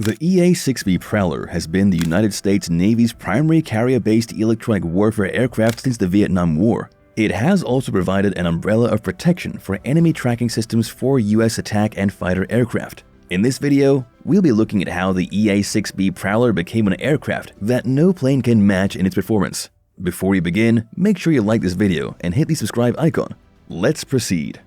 The EA-6B Prowler has been the United States Navy's primary carrier-based electronic warfare aircraft since the Vietnam War. It has also provided an umbrella of protection for enemy tracking systems for U.S. attack and fighter aircraft. In this video, we'll be looking at how the EA-6B Prowler became an aircraft that no plane can match in its performance. Before we begin, make sure you like this video and hit the subscribe icon. Let's proceed.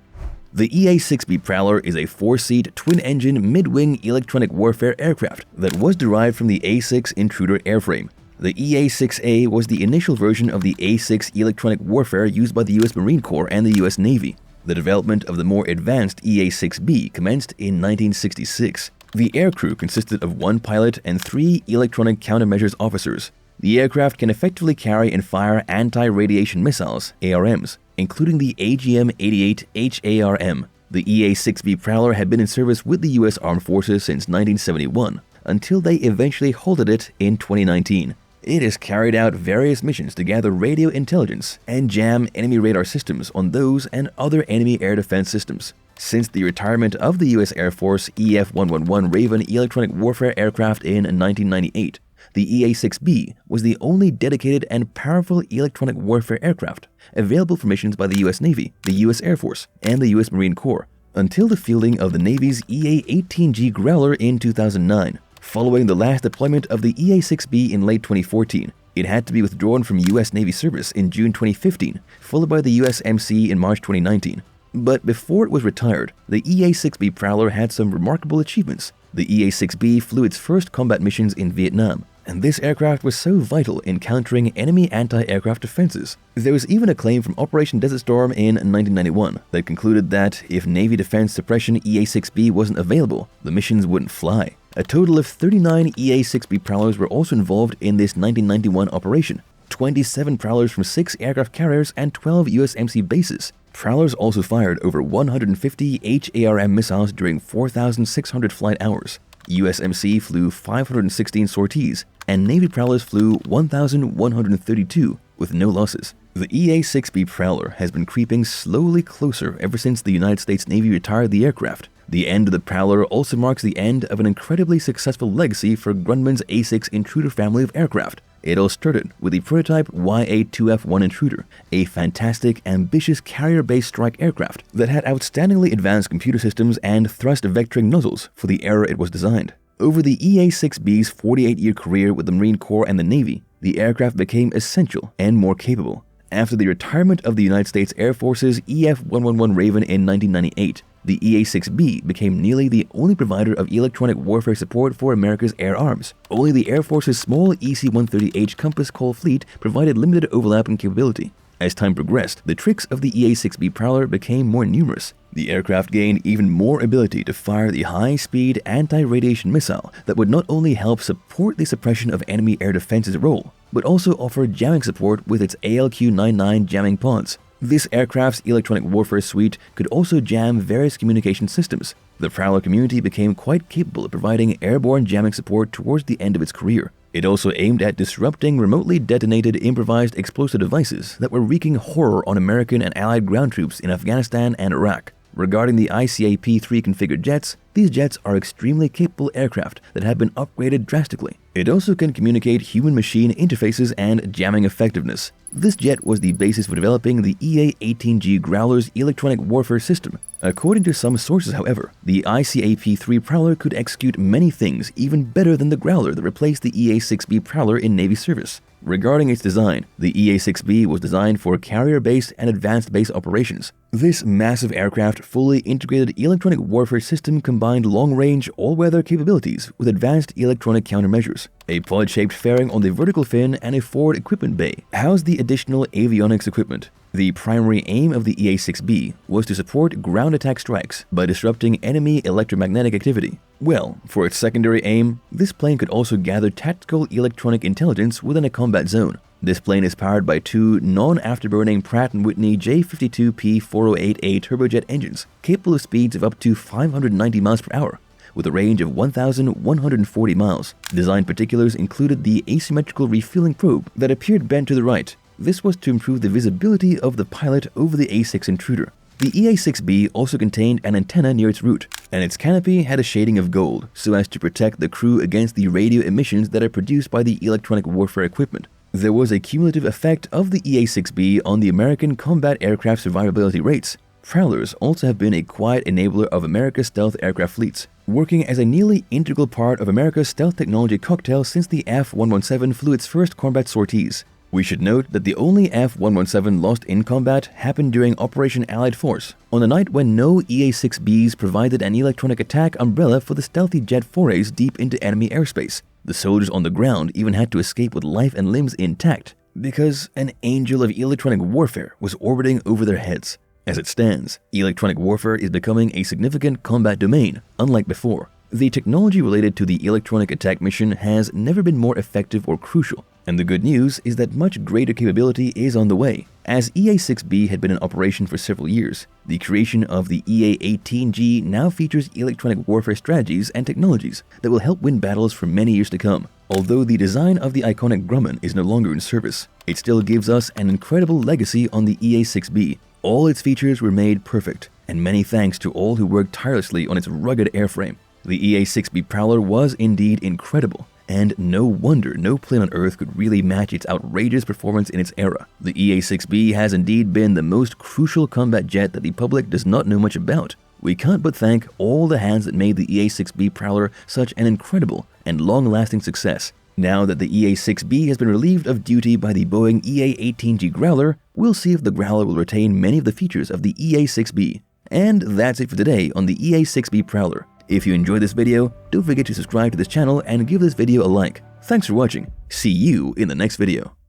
The EA-6B Prowler is a 4-seat, twin-engine, mid-wing electronic warfare aircraft that was derived from the A-6 Intruder airframe. The EA-6A was the initial version of the A-6 electronic warfare used by the U.S. Marine Corps and the U.S. Navy. The development of the more advanced EA-6B commenced in 1966. The aircrew consisted of 1 pilot and 3 electronic countermeasures officers. The aircraft can effectively carry and fire anti-radiation missiles, ARMs, including the AGM-88 HARM. The EA-6B Prowler had been in service with the U.S. Armed Forces since 1971, until they eventually halted it in 2019. It has carried out various missions to gather radio intelligence and jam enemy radar systems on those and other enemy air defense systems. Since the retirement of the U.S. Air Force F-111 Raven electronic warfare aircraft in 1998, the EA-6B was the only dedicated and powerful electronic warfare aircraft available for missions by the U.S. Navy, the U.S. Air Force, and the U.S. Marine Corps, until the fielding of the Navy's EA-18G Growler in 2009. Following the last deployment of the EA-6B in late 2014, it had to be withdrawn from U.S. Navy service in June 2015, followed by the USMC in March 2019. But before it was retired, the EA-6B Prowler had some remarkable achievements. The EA-6B flew its first combat missions in Vietnam, and this aircraft was so vital in countering enemy anti-aircraft defenses. There was even a claim from Operation Desert Storm in 1991 that concluded that if Navy defense suppression EA-6B wasn't available, the missions wouldn't fly. A total of 39 EA-6B Prowlers were also involved in this 1991 operation, 27 Prowlers from 6 aircraft carriers and 12 USMC bases. Prowlers also fired over 150 HARM missiles during 4,600 flight hours. USMC flew 516 sorties, and Navy Prowlers flew 1,132 with no losses. The EA-6B Prowler has been creeping slowly closer ever since the United States Navy retired the aircraft. The end of the Prowler also marks the end of an incredibly successful legacy for Grumman's A-6 Intruder family of aircraft. It all started with the prototype YA-2F-1 Intruder, a fantastic, ambitious carrier-based strike aircraft that had outstandingly advanced computer systems and thrust vectoring nozzles for the era it was designed. Over the EA-6B's 48-year career with the Marine Corps and the Navy, the aircraft became essential and more capable. After the retirement of the United States Air Force's EF-111 Raven in 1998, the EA-6B became nearly the only provider of electronic warfare support for America's air arms. Only the Air Force's small EC-130H Compass Call fleet provided limited overlap and capability. As time progressed, the tricks of the EA-6B Prowler became more numerous. The aircraft gained even more ability to fire the high-speed anti-radiation missile that would not only help support the suppression of enemy air defense's role, but also offer jamming support with its ALQ-99 jamming pods. This aircraft's electronic warfare suite could also jam various communication systems. The Prowler community became quite capable of providing airborne jamming support towards the end of its career. It also aimed at disrupting remotely detonated improvised explosive devices that were wreaking horror on American and Allied ground troops in Afghanistan and Iraq. Regarding the ICAP-3 configured jets, these jets are extremely capable aircraft that have been upgraded drastically. It also can communicate human-machine interfaces and jamming effectiveness. This jet was the basis for developing the EA-18G Growler's electronic warfare system. According to some sources, however, the ICAP-3 Prowler could execute many things even better than the Growler that replaced the EA-6B Prowler in Navy service. Regarding its design, the EA-6B was designed for carrier-based and advanced base operations. This massive aircraft fully integrated electronic warfare system combined long-range, all-weather capabilities with advanced electronic countermeasures. A pod-shaped fairing on the vertical fin and a forward equipment bay housed the additional avionics equipment. The primary aim of the EA-6B was to support ground attack strikes by disrupting enemy electromagnetic activity. Well, for its secondary aim, this plane could also gather tactical electronic intelligence within a combat zone. This plane is powered by 2 non-afterburning Pratt & Whitney J52P408A turbojet engines, capable of speeds of up to 590 miles per hour, with a range of 1,140 miles. Design particulars included the asymmetrical refueling probe that appeared bent to the right. This was to improve the visibility of the pilot over the A-6 Intruder. The EA-6B also contained an antenna near its root. and its canopy had a shading of gold so as to protect the crew against the radio emissions that are produced by the electronic warfare equipment. There was a cumulative effect of the EA-6B on the American combat aircraft survivability rates. Prowlers also have been a quiet enabler of America's stealth aircraft fleets, working as a nearly integral part of America's stealth technology cocktail since the F-117 flew its first combat sorties. We should note that the only F-117 lost in combat happened during Operation Allied Force, on a night when no EA-6Bs provided an electronic attack umbrella for the stealthy jet forays deep into enemy airspace. The soldiers on the ground even had to escape with life and limbs intact, because an angel of electronic warfare was orbiting over their heads. As it stands, electronic warfare is becoming a significant combat domain, unlike before. The technology related to the electronic attack mission has never been more effective or crucial, and the good news is that much greater capability is on the way. As EA-6B had been in operation for several years, the creation of the EA-18G now features electronic warfare strategies and technologies that will help win battles for many years to come. Although the design of the iconic Grumman is no longer in service, it still gives us an incredible legacy on the EA-6B. All its features were made perfect, and many thanks to all who worked tirelessly on its rugged airframe. The EA-6B Prowler was indeed incredible, and no wonder no plane on Earth could really match its outrageous performance in its era. The EA-6B has indeed been the most crucial combat jet that the public does not know much about. We can't but thank all the hands that made the EA-6B Prowler such an incredible and long-lasting success. Now that the EA-6B has been relieved of duty by the Boeing EA-18G Growler, we'll see if the Growler will retain many of the features of the EA-6B. And that's it for today on the EA-6B Prowler. If you enjoyed this video, don't forget to subscribe to this channel and give this video a like. Thanks for watching. See you in the next video.